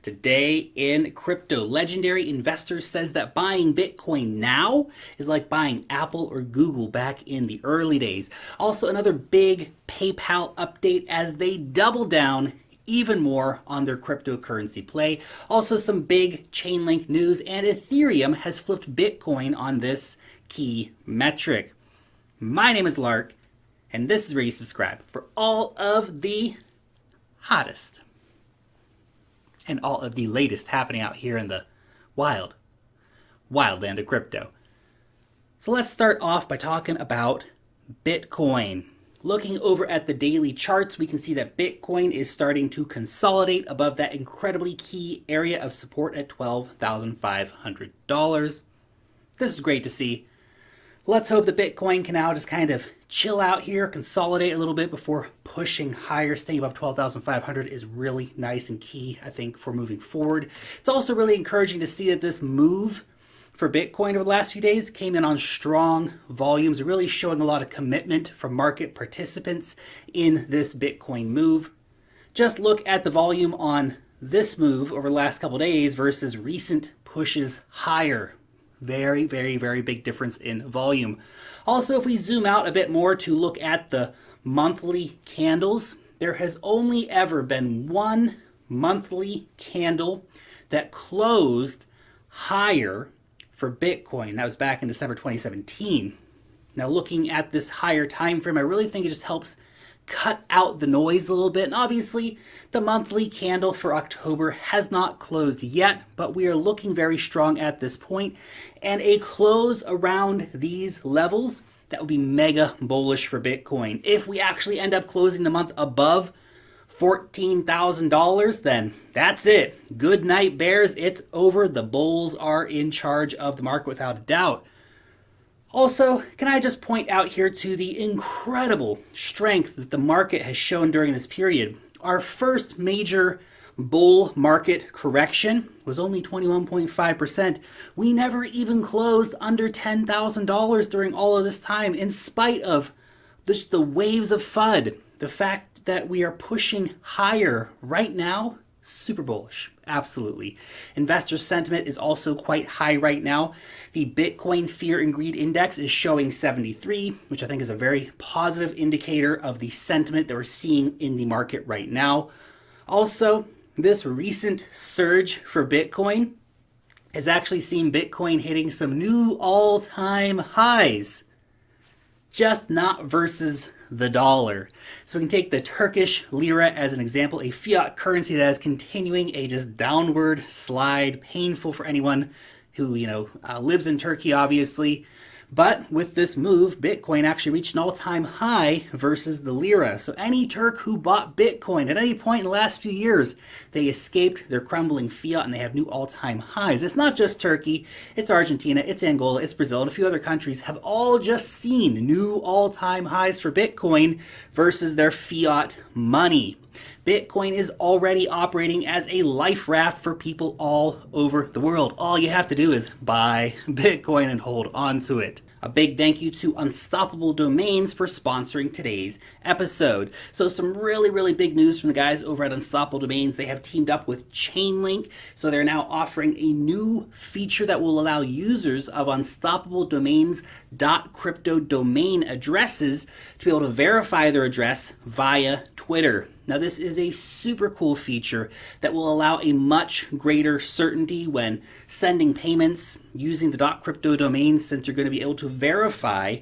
Today in crypto, legendary investor says that buying Bitcoin now is like buying Apple or Google back in the early days. Also, another big PayPal update as they double down even more on their cryptocurrency play. Also, some big Chainlink news, and Ethereum has flipped Bitcoin on this key metric. My name is Lark, and this is where you subscribe for all of the hottest and all of the latest happening out here in the wild land of crypto. So let's start off by talking about Bitcoin. Looking over at the daily charts, we can see that Bitcoin is starting to consolidate above that incredibly key area of support at $12,500. This is great to see. Let's hope that Bitcoin can now just kind of chill out here, consolidate a little bit before pushing higher. Staying above 12,500 is really nice and key, I think, for moving forward. It's also really encouraging to see that this move for Bitcoin over the last few days came in on strong volumes, really showing a lot of commitment from market participants in this Bitcoin move. Just look at the volume on this move over the last couple of days versus recent pushes higher. Very, very, very big difference in volume. Also, if we zoom out a bit more to look at the monthly candles, there has only ever been one monthly candle that closed higher for Bitcoin. That was back in December 2017. Now, looking at this higher time frame, I really think it just helps cut out the noise a little bit. And obviously, the monthly candle for October has not closed yet, but we are looking very strong at this point. And a close around these levels, that would be mega bullish for Bitcoin. If we actually end up closing the month above $14,000, then that's it. Good night, bears. It's over. The bulls are in charge of the market without a doubt. Also, can I just point out here to the incredible strength that the market has shown during this period. Our first major bull market correction was only 21.5%. We never even closed under $10,000 during all of this time, in spite of just the waves of FUD. The fact that we are pushing higher right now, super bullish. Absolutely. Investor sentiment is also quite high right now. The Bitcoin Fear and Greed Index is showing 73, which I think is a very positive indicator of the sentiment that we're seeing in the market right now. Also, this recent surge for Bitcoin has actually seen Bitcoin hitting some new all-time highs, just not versus the dollar. So we can take the Turkish lira as an example, a fiat currency that is continuing a just downward slide, painful for anyone who, lives in Turkey, obviously. But with this move, Bitcoin actually reached an all-time high versus the lira. So any Turk who bought Bitcoin at any point in the last few years, they escaped their crumbling fiat and they have new all-time highs. It's not just Turkey, it's Argentina, it's Angola, it's Brazil, and a few other countries have all just seen new all-time highs for Bitcoin versus their fiat money. Bitcoin is already operating as a life raft for people all over the world. All you have to do is buy Bitcoin and hold on to it. A big thank you to Unstoppable Domains for sponsoring today's episode. So some really, really big news from the guys over at Unstoppable Domains. They have teamed up with Chainlink. So they're now offering a new feature that will allow users of Unstoppable Domains.crypto domain addresses to be able to verify their address via Twitter. Now, this is a super cool feature that will allow a much greater certainty when sending payments using the .crypto domains, since you're going to be able to verify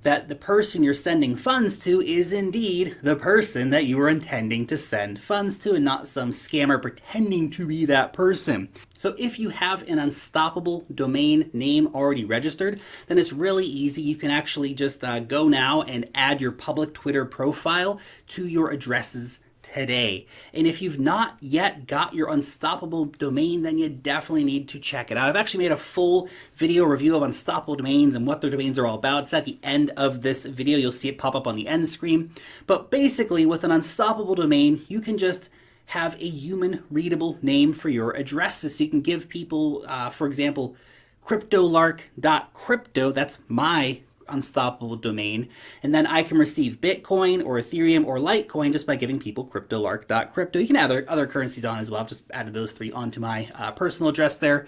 that the person you're sending funds to is indeed the person that you were intending to send funds to and not some scammer pretending to be that person. So if you have an Unstoppable domain name already registered, then it's really easy. You can actually just go now and add your public Twitter profile to your addresses today. And if you've not yet got your Unstoppable domain, then you definitely need to check it out. I've actually made a full video review of Unstoppable domains and what their domains are all about. It's at the end of this video. You'll see it pop up on the end screen. But basically, with an Unstoppable domain, you can just have a human readable name for your addresses. So you can give people, for example, cryptolark.crypto. That's my unstoppable domain. And then I can receive Bitcoin or Ethereum or Litecoin just by giving people cryptolark.crypto. You can add other currencies on as well. I've just added those three onto my personal address there.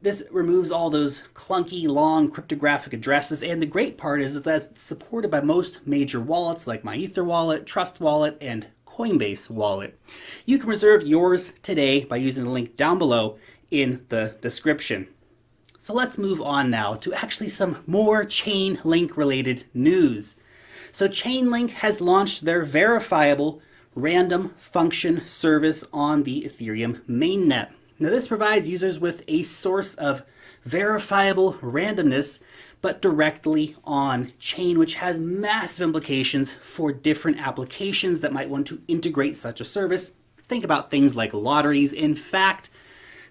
This removes all those clunky, long cryptographic addresses, and the great part is that it's supported by most major wallets like my Ether wallet, Trust wallet, and Coinbase wallet. You can reserve yours today by using the link down below in the description. So let's move on now to actually some more Chainlink related news. So Chainlink has launched their verifiable random function service on the Ethereum mainnet. Now this provides users with a source of verifiable randomness, but directly on chain, which has massive implications for different applications that might want to integrate such a service. Think about things like lotteries. In fact,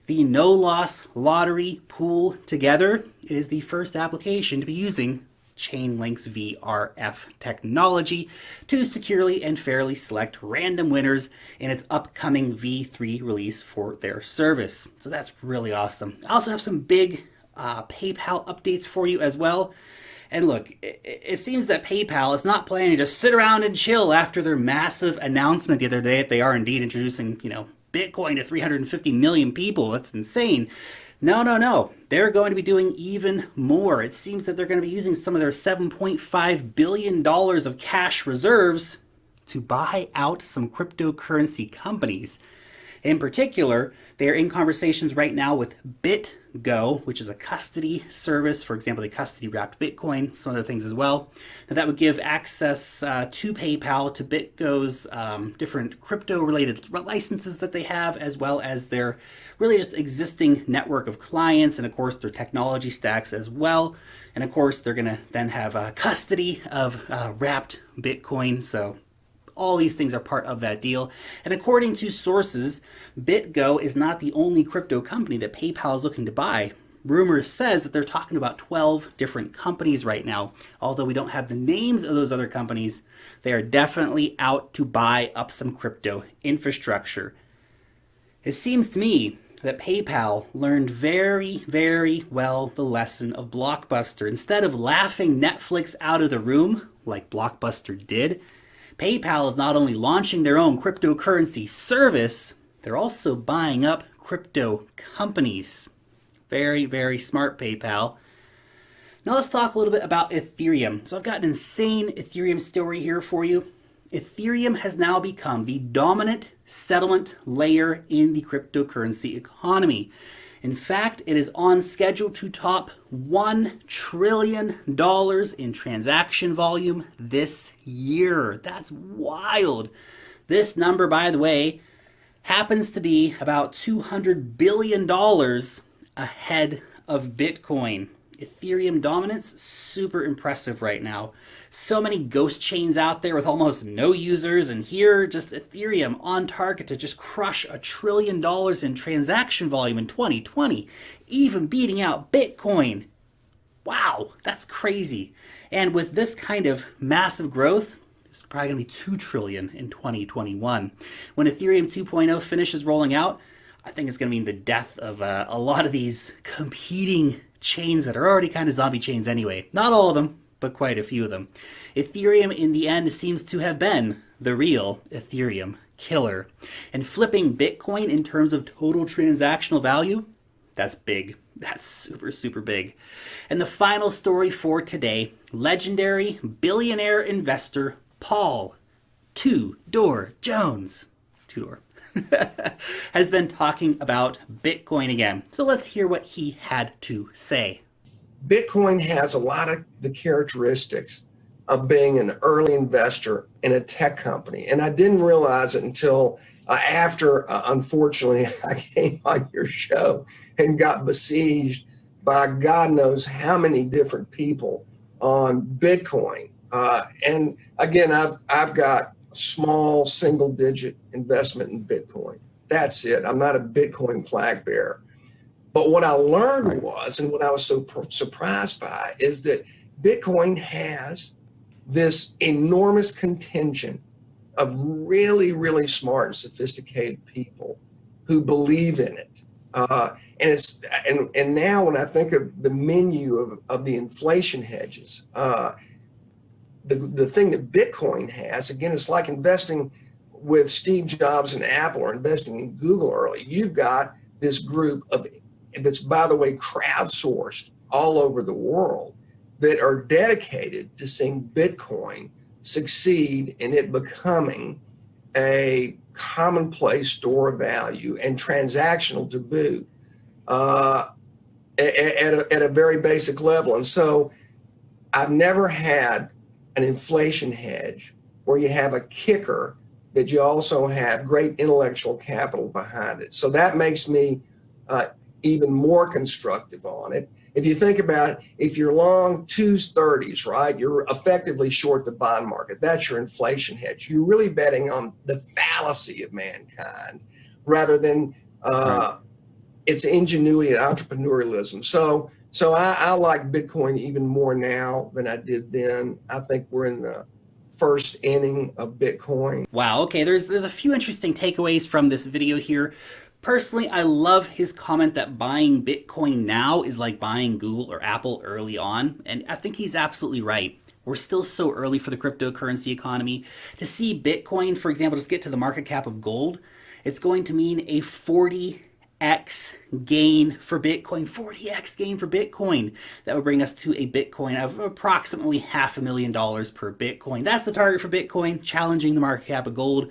the no loss lottery pool together is the first application to be using Chainlink's VRF technology to securely and fairly select random winners in its upcoming V3 release for their service. So that's really awesome. I also have some big PayPal updates for you as well. And look, it seems that PayPal is not planning to just sit around and chill after their massive announcement the other day that they are indeed introducing, Bitcoin to 350 million people. That's insane. No. They're going to be doing even more. It seems that they're going to be using some of their $7.5 billion of cash reserves to buy out some cryptocurrency companies. In particular, they are in conversations right now with BitGo, which is a custody service. For example, they custody wrapped Bitcoin, some other things as well. Now that would give access to PayPal to BitGo's different crypto-related licenses that they have, as well as their really just existing network of clients, and of course their technology stacks as well. And of course, they're going to then have custody of wrapped Bitcoin. So all these things are part of that deal. And according to sources, BitGo is not the only crypto company that PayPal is looking to buy. Rumor says that they're talking about 12 different companies right now. Although we don't have the names of those other companies, they are definitely out to buy up some crypto infrastructure. It seems to me that PayPal learned very, very well the lesson of Blockbuster. Instead of laughing Netflix out of the room like Blockbuster did, PayPal is not only launching their own cryptocurrency service, they're also buying up crypto companies. Very, very smart, PayPal. Now let's talk a little bit about Ethereum. So I've got an insane Ethereum story here for you. Ethereum has now become the dominant settlement layer in the cryptocurrency economy. In fact, it is on schedule to top $1 trillion in transaction volume this year. That's wild. This number, by the way, happens to be about $200 billion ahead of Bitcoin. Ethereum dominance, super impressive right now. So many ghost chains out there with almost no users, and here just Ethereum on target to just crush $1 trillion in transaction volume in 2020, even beating out Bitcoin. Wow, that's crazy. And with this kind of massive growth, it's probably going to be $2 trillion in 2021. When Ethereum 2.0 finishes rolling out, I think it's going to mean the death of a lot of these competing chains that are already kind of zombie chains anyway. Not all of them, but quite a few of them. Ethereum in the end seems to have been the real Ethereum killer. And flipping Bitcoin in terms of total transactional value, that's big. That's super, super big. And the final story for today, legendary billionaire investor Paul Two-Door Jones, Two-Door, has been talking about Bitcoin again. So let's hear what he had to say. Bitcoin has a lot of the characteristics of being an early investor in a tech company. And I didn't realize it until after, unfortunately, I came on your show and got besieged by God knows how many different people on Bitcoin. And again, I've got a small single-digit investment in Bitcoin. That's it. I'm not a Bitcoin flag bearer. But what I learned was, and what I was so surprised by, is that Bitcoin has this enormous contingent of really, really smart and sophisticated people who believe in it. And now when I think of the menu of the inflation hedges, the thing that Bitcoin has, again, it's like investing with Steve Jobs and Apple or investing in Google early. You've got this group that's, by the way, crowdsourced all over the world that are dedicated to seeing Bitcoin succeed in it becoming a commonplace store of value and transactional to boot at a very basic level. And so I've never had an inflation hedge where you have a kicker that you also have great intellectual capital behind it. So that makes me even more constructive on it. If you think about it, if you're long 230s, right, you're effectively short the bond market. That's your inflation hedge. You're really betting on the fallacy of mankind rather than its ingenuity and entrepreneurialism. So I like Bitcoin even more now than I did then. I think we're in the first inning of Bitcoin. Wow, okay, there's a few interesting takeaways from this video here. Personally, I love his comment that buying Bitcoin now is like buying Google or Apple early on, and I think he's absolutely right. We're still so early for the cryptocurrency economy. To see Bitcoin, for example, just get to the market cap of gold, it's going to mean a 40x gain for Bitcoin. 40x gain for Bitcoin. That would bring us to a Bitcoin of approximately $500,000 per Bitcoin. That's the target for Bitcoin, challenging the market cap of gold.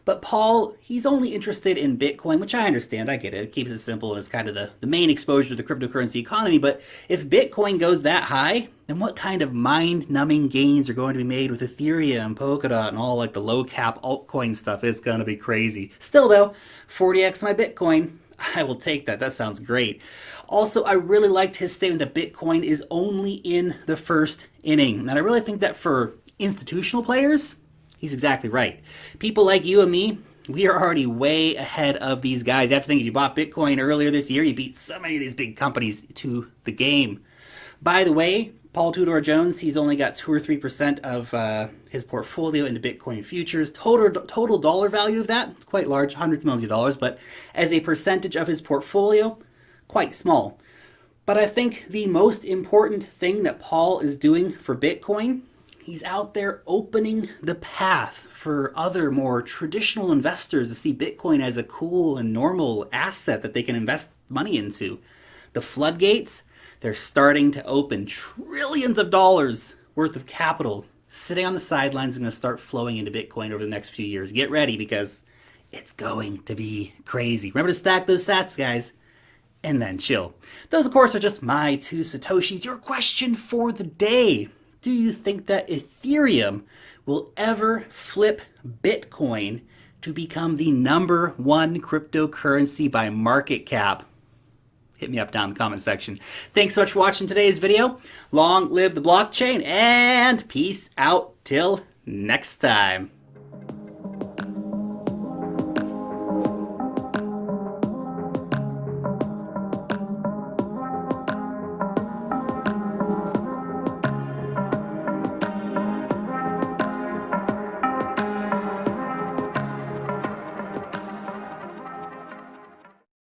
But Paul, he's only interested in Bitcoin, which I understand. I get it. It keeps it simple and it's kind of the main exposure to the cryptocurrency economy. But if Bitcoin goes that high, then what kind of mind-numbing gains are going to be made with Ethereum, Polkadot, and all like the low-cap altcoin stuff? It's going to be crazy. Still though, 40x my Bitcoin. I will take that. That sounds great. Also, I really liked his statement that Bitcoin is only in the first inning. And I really think that for institutional players, he's exactly right. People like you and me, we are already way ahead of these guys. You have to think, if you bought Bitcoin earlier this year, you beat so many of these big companies to the game. By the way, Paul Tudor Jones, he's only got 2 or 3% of his portfolio into Bitcoin futures. Total dollar value of that, it's quite large, hundreds of millions of dollars, but as a percentage of his portfolio, quite small. But I think the most important thing that Paul is doing for Bitcoin, he's out there opening the path for other more traditional investors to see Bitcoin as a cool and normal asset that they can invest money into. The floodgates, they're starting to open. Trillions of dollars worth of capital sitting on the sidelines and going to start flowing into Bitcoin over the next few years. Get ready because it's going to be crazy. Remember to stack those sats, guys, and then chill. Those, of course, are just my 2 Satoshis. Your question for the day. Do you think that Ethereum will ever flip Bitcoin to become the #1 cryptocurrency by market cap? Hit me up down in the comment section. Thanks so much for watching today's video. Long live the blockchain and peace out till next time.